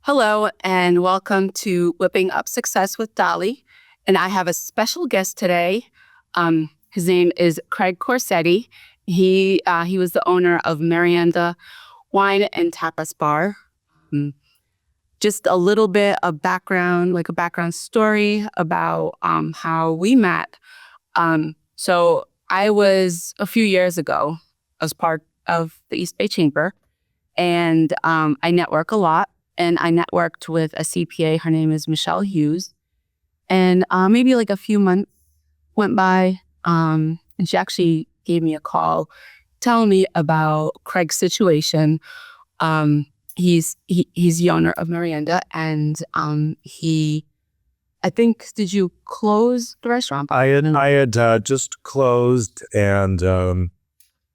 Hello, and welcome to Whipping Up Success with Dolly. And I have a special guest today. His name is Craig Corsetti. He was the owner of Merienda Wine and Tapas Bar. Just a little bit of background, like a background story about how we met. So I was, a few years ago, as part of the East Bay Chamber, and I network a lot. And I networked with a CPA. Her name is Michelle Hughes. And maybe like a few months went by, and she actually gave me a call telling me about Craig's situation. He's the owner of Merienda, and I think, did you close the restaurant? I had just closed, and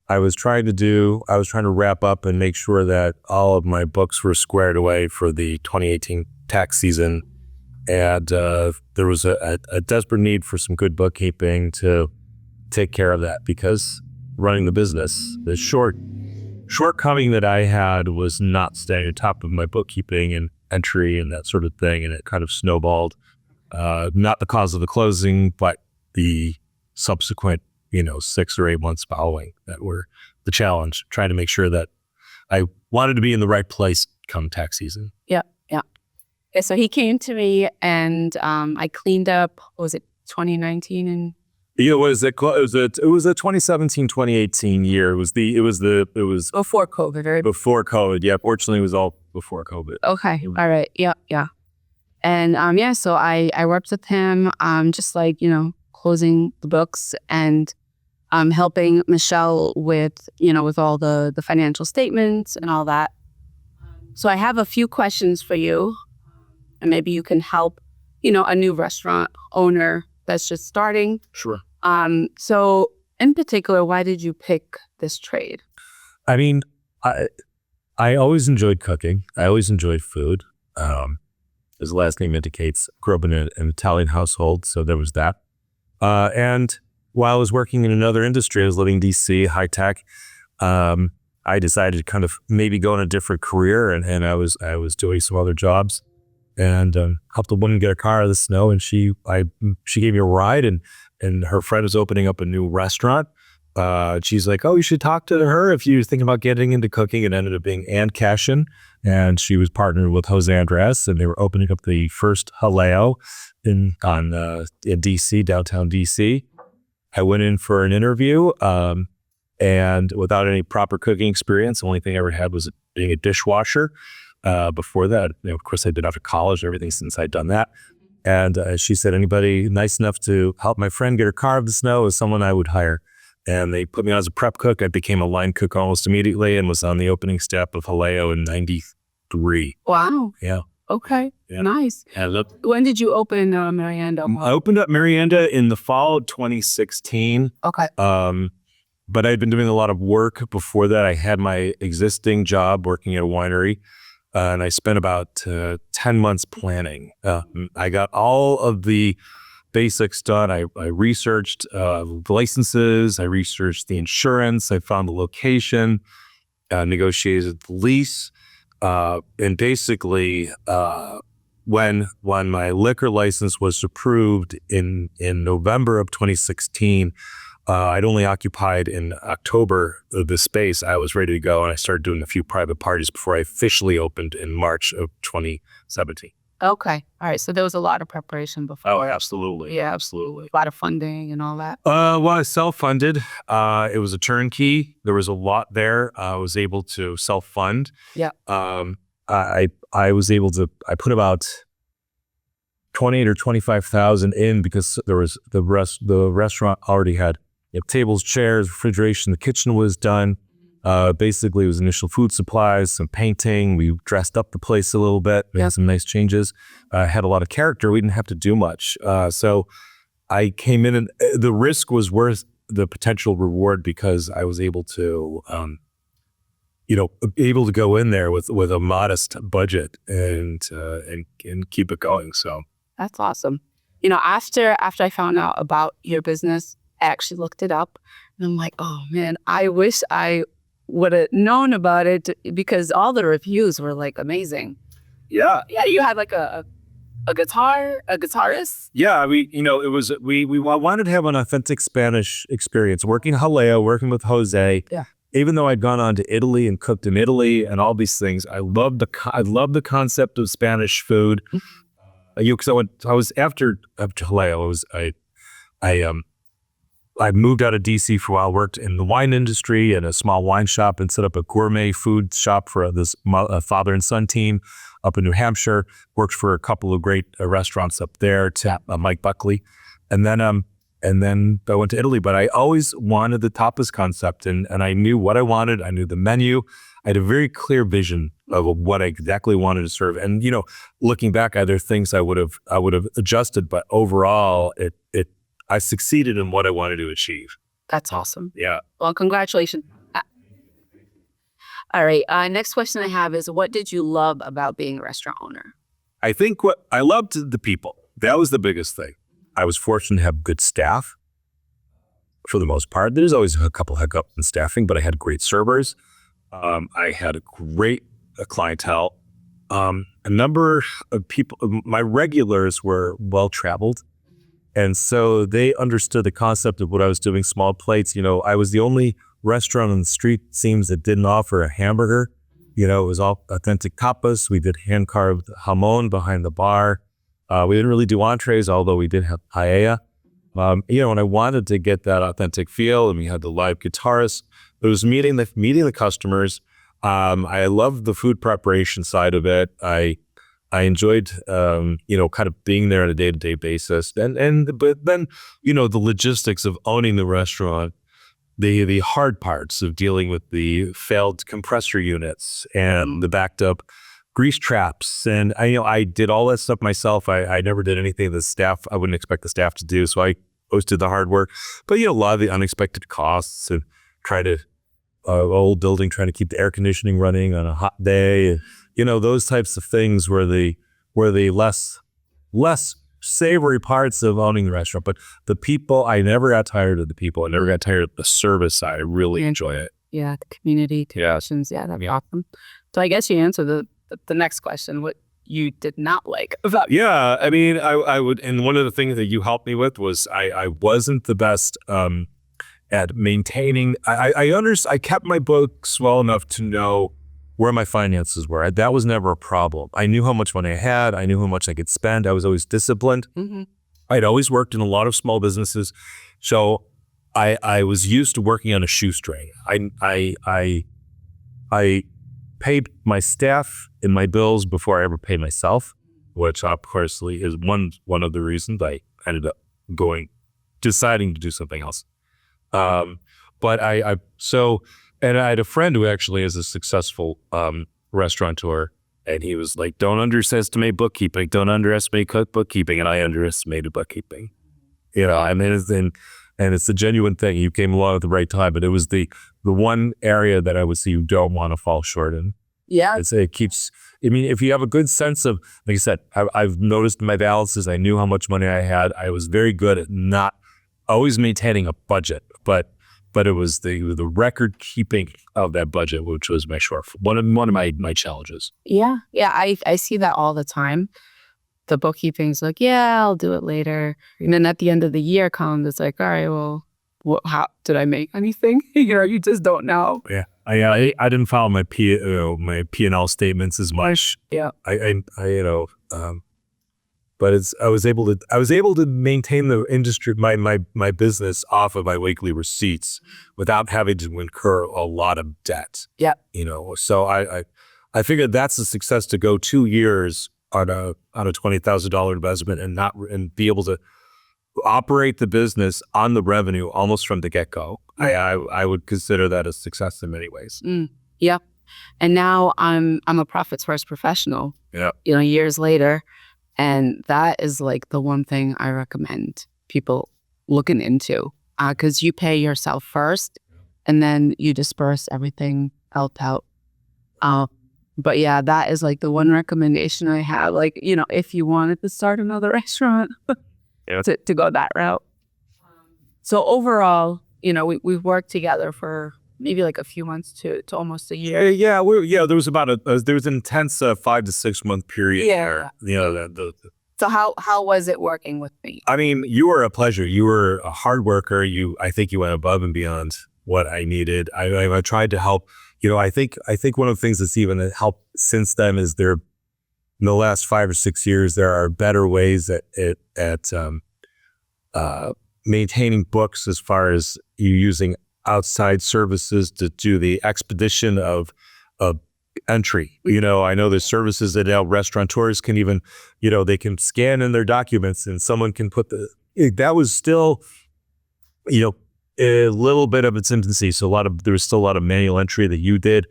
I was trying to wrap up and make sure that all of my books were squared away for the 2018 tax season. And there was a desperate need for some good bookkeeping to take care of that, because running the business, the shortcoming that I had was not staying on top of my bookkeeping and entry and that sort of thing. And it kind of snowballed, not the cause of the closing, but the subsequent 6 or 8 months following that were the challenge, trying to make sure that I wanted to be in the right place come tax season. Yeah. So he came to me, and I cleaned up, what was it, 2019? And it was a 2017, 2018 year. It was before COVID, right? Before COVID. Yeah. Fortunately, it was all before COVID. Okay. All right. Yeah. And so I worked with him, just like, closing the books and helping Michelle with all the financial statements and all that. So I have a few questions for you, and maybe you can help, a new restaurant owner that's just starting. Sure. So in particular, why did you pick this trade? I mean, I always enjoyed cooking. I always enjoyed food. As the last name indicates, grew up in an Italian household, so there was that. And while I was working in another industry, I was living in DC, high tech. I decided to kind of maybe go in a different career, and I was doing some other jobs, and helped a woman get a car out of the snow, and she gave me a ride, and her friend was opening up a new restaurant. She's like, "Oh, you should talk to her if you're thinking about getting into cooking." It ended up being Ann Cashin, and she was partnered with Jose Andres, and they were opening up the first Jaleo in DC, downtown DC. I went in for an interview, and without any proper cooking experience, the only thing I ever had was being a dishwasher. Before that, of course, I'd been out of college and everything since I'd done that. And she said, anybody nice enough to help my friend get her car out of the snow is someone I would hire. And they put me on as a prep cook. I became a line cook almost immediately and was on the opening step of Jaleo in 93. Wow. Yeah. Okay. Yeah. Nice. When did you open Merienda? I opened up Merienda in the fall of 2016. Okay. But I'd been doing a lot of work before that. I had my existing job working at a winery, and I spent about 10 months planning. I got all of the basics done. I researched the licenses. I researched the insurance. I found the location, negotiated the lease. And basically, when my liquor license was approved in November of 2016, I'd only occupied in October the space. I was ready to go, and I started doing a few private parties before I officially opened in March of 2017. Okay. All right. So there was a lot of preparation before. Oh, absolutely. Yeah, absolutely. A lot of funding and all that. Well, I self-funded. It was a turnkey. There was a lot there. I was able to self-fund. Yeah. I was able to. I put about 28 or 25,000 in because there was the restaurant already had tables, chairs, refrigeration. The kitchen was done. Basically, it was initial food supplies, some painting. We dressed up the place a little bit, made some nice changes. Had a lot of character. We didn't have to do much. So I came in, and the risk was worth the potential reward because I was able to, go in there with a modest budget and keep it going. So that's awesome. After I found out about your business, I actually looked it up, and I'm like, oh man, I wish I would have known about it because all the reviews were like amazing. Yeah. Yeah, you had like a guitarist. Yeah, we wanted to have an authentic Spanish experience. Working Haleo, working with Jose. Yeah. Even though I'd gone on to Italy and cooked in Italy and all these things, I loved the concept of Spanish food. Because I was after Haleo, I moved out of DC for a while, worked in the wine industry in a small wine shop, and set up a gourmet food shop for this father and son team up in New Hampshire. Worked for a couple of great restaurants up there, Mike Buckley, and then I went to Italy. But I always wanted the tapas concept, and I knew what I wanted. I knew the menu. I had a very clear vision of what I exactly wanted to serve. And looking back, there are things I would have adjusted, but overall, I succeeded in what I wanted to achieve. That's awesome. Yeah. Well, congratulations. All right. Next question I have is, what did you love about being a restaurant owner? I think what I loved the people. That was the biggest thing. I was fortunate to have good staff for the most part. There's always a couple hiccups in staffing, but I had great servers. I had a great clientele. A number of people, my regulars were well-traveled. And so they understood the concept of what I was doing, small plates. I was the only restaurant on the street, it seems, that didn't offer a hamburger. It was all authentic tapas. We did hand-carved jamon behind the bar. We didn't really do entrees, although we did have paella. And I wanted to get that authentic feel, and we had the live guitarist. It was meeting the customers. I loved the food preparation side of it. I enjoyed, kind of being there on a day-to-day basis, but then, the logistics of owning the restaurant, the hard parts of dealing with the failed compressor units and the backed up grease traps, and I did all that stuff myself. I never did anything I wouldn't expect the staff to do, so I always did the hard work. But a lot of the unexpected costs and old building, trying to keep the air conditioning running on a hot day. Those types of things were the less savory parts of owning the restaurant. But the people, I never got tired of the people. I never got tired of the service side. I really enjoy it. Yeah, the community connections. Yeah, that'd be awesome. So I guess you answered the next question, what you did not like about. Yeah, I would, and one of the things that you helped me with was I wasn't the best at maintaining. I kept my books well enough to know where my finances were. That was never a problem. I knew how much money I had. I knew how much I could spend. I was always disciplined. Mm-hmm. I'd always worked in a lot of small businesses. So I was used to working on a shoestring. I paid my staff and my bills before I ever paid myself, which of course is one of the reasons I ended up deciding to do something else. And I had a friend who actually is a successful restaurateur, and he was like, "Don't underestimate bookkeeping. Don't underestimate bookkeeping." And I underestimated bookkeeping. And it's a genuine thing. You came along at the right time, but it was the one area that I would see you don't want to fall short in. Yeah. It keeps. If you have a good sense of, like I said, I've noticed my balances. I knew how much money I had. I was very good at not always maintaining a budget, but it was the record keeping of that budget, which was my one of my challenges. Yeah. I see that all the time. The bookkeeping's like, yeah, I'll do it later, and then at the end of the year comes, it's like, all right, well, how did I make anything? You just don't know. Yeah, I didn't follow my P&L statements as much. Yeah, but I was able to maintain the industry, my business off of my weekly receipts without having to incur a lot of debt. Yeah. So I figured that's a success to go 2 years on a $20,000 investment and be able to operate the business on the revenue almost from the get-go. I would consider that a success in many ways. Yeah. And now I'm a profits first professional. Yeah. Years later. And that is like the one thing I recommend people looking into, because you pay yourself first and then you disperse everything else out. But yeah, that is like the one recommendation I have. Like, if you wanted to start another restaurant, to go that route. So overall, we've worked together for maybe like a few months to almost a year. Yeah, there was about there was an intense 5 to 6 month period. Yeah. There. So how was it working with me? I mean, you were a pleasure. You were a hard worker. I think you went above and beyond what I needed. I tried to help. I think one of the things that's even helped since then is there, in the last 5 or 6 years, there are better ways at maintaining books, as far as you using outside services to do the expedition of entry. I know there's services that now restaurateurs can even, they can scan in their documents and someone can put that was still, a little bit of its infancy. So there was still a lot of manual entry that you did.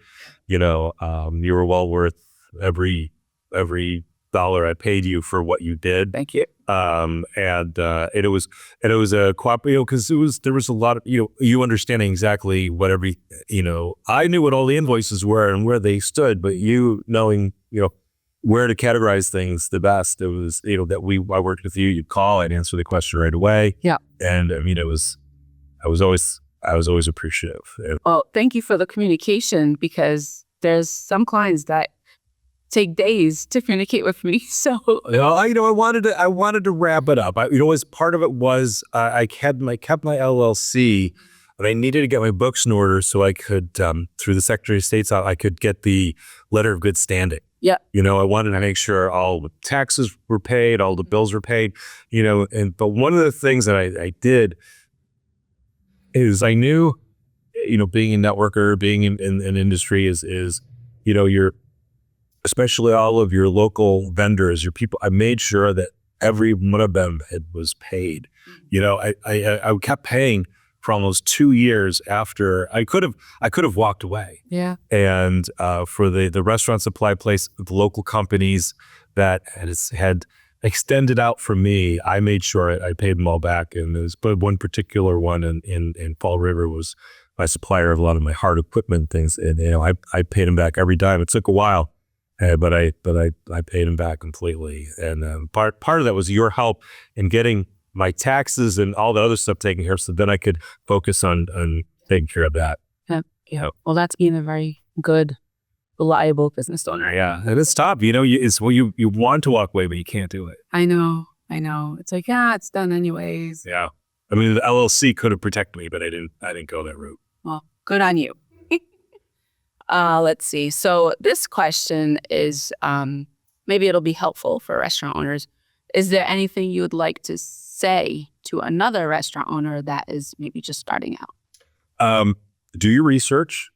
You were well worth every dollar I paid you for what you did. Thank you. And it was a cooperative, because there was a lot of, you understanding exactly what I knew what all the invoices were and where they stood, but you knowing, where to categorize things the best. It was, I worked with you, you'd call, I'd answer the question right away. Yeah. And I mean, I was always appreciative. Well, thank you for the communication, because there's some clients that take days to communicate with me. So I wanted to wrap it up. As part of it was I kept my LLC, but I needed to get my books in order so I could, through the Secretary of State's, I could get the letter of good standing. Yeah. I wanted to make sure all the taxes were paid, all the bills were paid. But one of the things that I did is I knew, being a networker, being in industry is you're, especially all of your local vendors, your people, I made sure that every one of them was paid. I kept paying for almost 2 years after I could have walked away. Yeah. And for the restaurant supply place, the local companies that had extended out from me, I made sure I paid them all back. And there's but one particular one in Fall River was my supplier of a lot of my hard equipment things. And I paid them back every dime. It took a while. But I paid him back completely, and part of that was your help in getting my taxes and all the other stuff taken care of, so then I could focus on taking care of that. Yeah. Well, that's being a very good, reliable business owner. Yeah, and it's tough. You want to walk away, but you can't do it. I know. It's like, it's done anyways. Yeah, I mean, the LLC could have protected me, but I didn't go that route. Well, good on you. Let's see. So this question is, maybe it'll be helpful for restaurant owners. Is there anything you would like to say to another restaurant owner that is maybe just starting out? Do your research.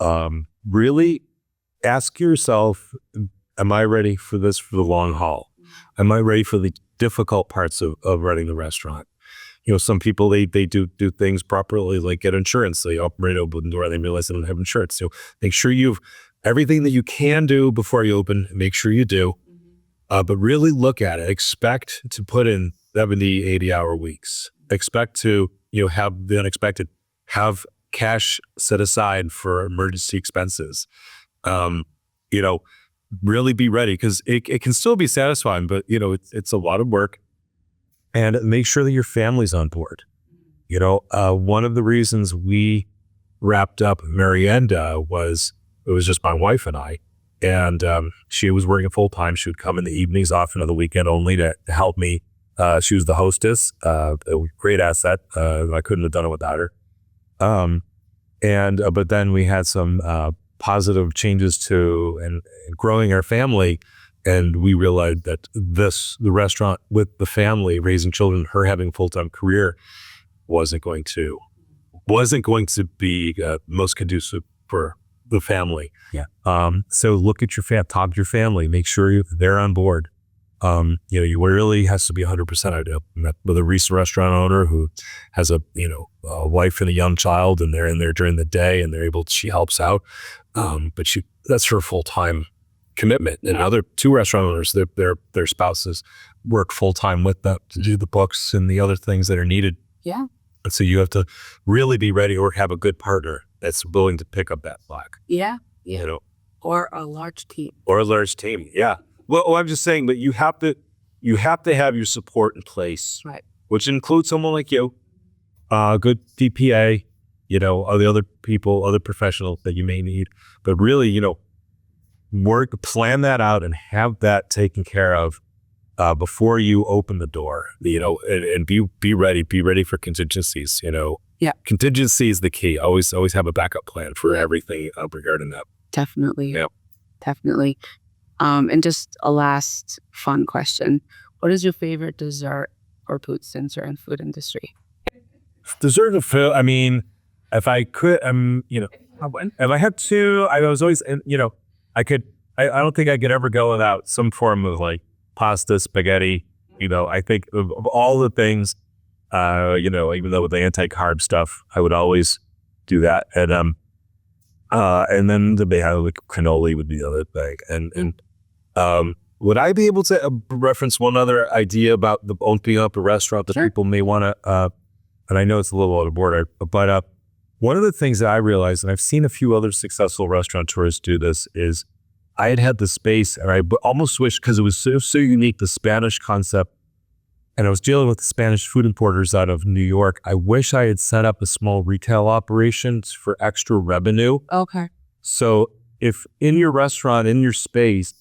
Really ask yourself, am I ready for this for the long haul? Am I ready for the difficult parts of running the restaurant? Some people, they do things properly, like get insurance. They operate open door, they realize they don't have insurance. So make sure you've everything that you can do before you open, make sure you do. But really look at it. Expect to put in 70, 80-hour weeks. Expect to have the unexpected. Have cash set aside for emergency expenses. Really be ready, because it can still be satisfying, but it's a lot of work. And make sure that your family's on board. One of the reasons we wrapped up Merienda was it was just my wife and I, and she was working full time. She would come in the evenings, often on the weekend only, to help me. She was the hostess, a great asset. I couldn't have done it without her. But then we had some positive changes and growing our family. And we realized that the restaurant with the family, raising children, her having a full-time career, wasn't going to be most conducive for the family. Yeah. So look at talk to your family, make sure they're on board. You really has to be 100%. I met with a recent restaurant owner who has a wife and a young child, and they're in there during the day, and she helps out. But that's her full-time commitment. And other two restaurant owners, their spouses work full-time with them to do the books and the other things that are needed. Yeah. And so you have to really be ready, or have a good partner that's willing to pick up that slack. Yeah. Or a large team. Yeah. Well, I'm just saying, but you have to have your support in place, right? Which includes someone like you, a good DPA, all the other people, other professionals that you may need. But really, plan that out and have that taken care of before you open the door, and be ready for contingencies, Yeah. Contingency is the key. Always have a backup plan for everything regarding that. Definitely. Yeah. Definitely. And just a last fun question. What is your favorite dessert or food since you're in food industry? Dessert and food, I mean, if I could, if I had to, I was always, I don't think I could ever go without some form of like pasta, spaghetti. I think of all the things, even though with the anti-carb stuff, I would always do that. And then the like cannoli would be the other thing. And would I be able to reference one other idea about the opening up a restaurant that Sure. people may want to, and I know it's a little out of order, but one of the things that I realized, and I've seen a few other successful restaurateurs do this, is I had the space, and I almost wished, because it was so unique, the Spanish concept, and I was dealing with the Spanish food importers out of New York. I wish I had set up a small retail operations for extra revenue. Okay. So if in your restaurant, in your space,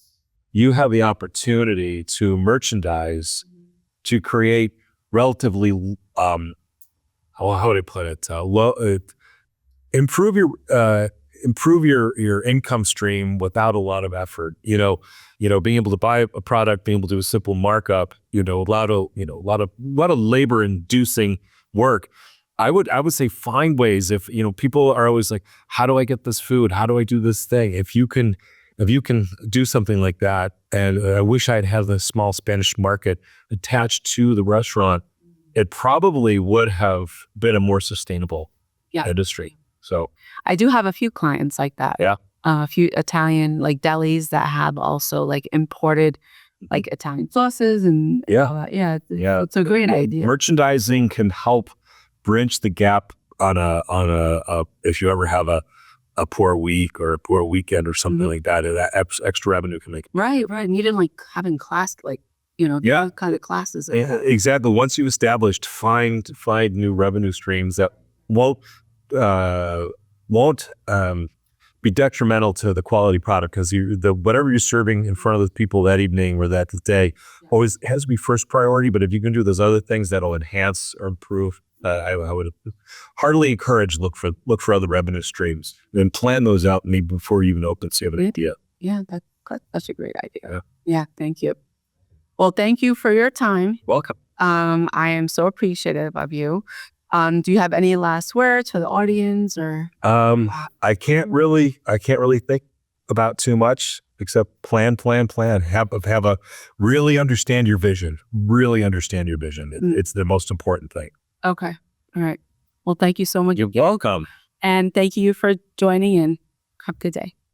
you have the opportunity to merchandise, to create relatively, how would I put it? Improve your income stream without a lot of effort. Being able to buy a product, being able to do a simple markup. A lot of labor inducing work. I would say find ways. If people are always like, how do I get this food? How do I do this thing? If you can do something like that, and I wish I'd had the small Spanish market attached to the restaurant, it probably would have been a more sustainable industry. So I do have a few clients like that. Yeah. A few Italian like delis that have also like imported like Italian sauces and all that. Yeah. It's a great idea. Merchandising can help bridge the gap on a if you ever have a poor week or a poor weekend or something like that, and that extra revenue can make. Right. And you didn't like having class, like, different kind of classes. Exactly. Once you established, find new revenue streams that won't be detrimental to the quality product, because whatever you're serving in front of the people that evening or that day always has to be first priority. But if you can do those other things that'll enhance or improve, I would heartily encourage look for other revenue streams and plan those out maybe before you even open, so you have an idea. Yeah, that's a great idea. Yeah, thank you. Well, thank you for your time. Welcome. I am so appreciative of you. Do you have any last words for the audience, or? I can't really think about too much except plan. Have a really understand your vision. It's the most important thing. Okay. All right. Well, thank you so much. You're welcome. And thank you for joining in. Have a good day.